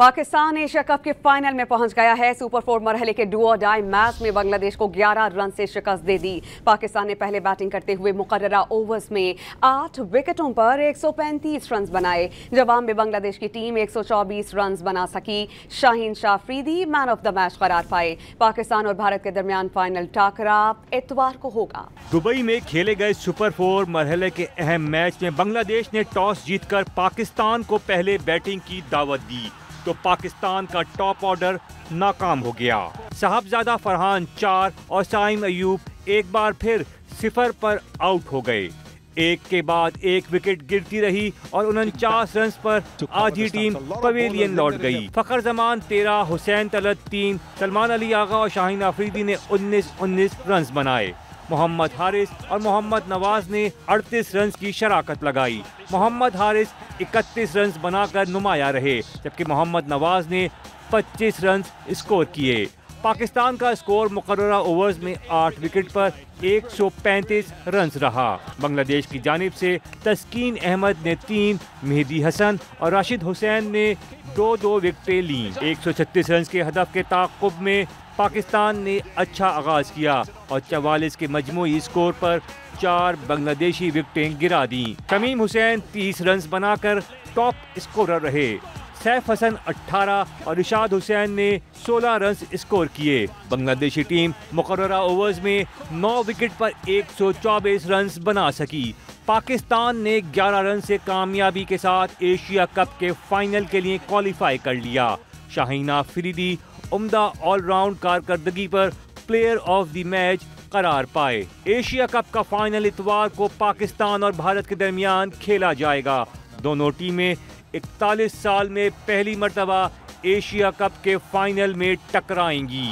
Pakistan Asia cup के final में पहुंच गया है। सुपर 4 मरहले के डू और डाई मैच में बांग्लादेश को 11 रन से शिकस्त दे दी। पाकिस्तान ने पहले बैटिंग करते हुए मुकर्ररा ओवर्स में 8 विकेटों पर 135 रन बनाए। जवाब में बांग्लादेश की टीम 124 रन बना सकी। Shaheen Shah Afridi man of the match करार पाए। पाकिस्तान और भारत के दरमियान फाइनल टाकरा इतवार को होगा। दुबई में खेले गए सुपर 4 मरहले के अहम मैच में बांग्लादेश ने टॉस जीतकर पाकिस्तान को पहले बैटिंग की दावत दी तो पाकिस्तान का टॉप ऑर्डर नाकाम हो गया। साहबजादा फरहान 4 और साइम अयूब एक बार फिर 0 पर आउट हो गए। एक के बाद एक विकेट गिरती रही और 49 रन पर आधी टीम पवेलियन लौट गई। फखर जमान 13, हुसैन तलत 3, सलमान अली आगा और शाहीन अफरीदी ने 19 रन बनाए। मोहम्मद हारिस और मोहम्मद नवाज ने 38 रन की शराकत लगाई। मोहम्मद हारिस 31 रन बनाकर नुमाया रहे जबकि मोहम्मद नवाज ने 25 रन स्कोर किए। पाकिस्तान का स्कोर मुकर्ररा ओवर्स में 8 विकेट पर 135 रन रहा। बांग्लादेश की जानिब से तस्कीन अहमद ने 3, मेहदी हसन और राशिद हुसैन ने 2 विकेटें लीं। 136 रन के हदफ के ताक़ुब में पाकिस्तान ने अच्छा आगाज किया और 44 के मजमूई स्कोर पर 4 बांग्लादेशी विकेटें गिरा दी। शमीम हुसैन 30 रन बनाकर टॉप स्कोरर रहे। सैफ हसन 18 और इशाद हुसैन ने 16 रन स्कोर किए। बांग्लादेशी टीम मुकर्ररा ओवर्स में 9 विकेट पर 124 रन बना सकी। पाकिस्तान ने 11 रन से कामयाबी के साथ एशिया कप के फाइनल के लिए क्वालिफाई कर लिया। शाहीन अफरीदी उम्दा ऑलराउंड कारकर्दगी पर प्लेयर ऑफ द मैच करार पाए। एशिया कप का फाइनल इतवार को पाकिस्तान और भारत के दरमियान खेला जाएगा। दोनों टीमें 41 साल में पहली मर्तबा एशिया कप के फाइनल में टकराएंगी।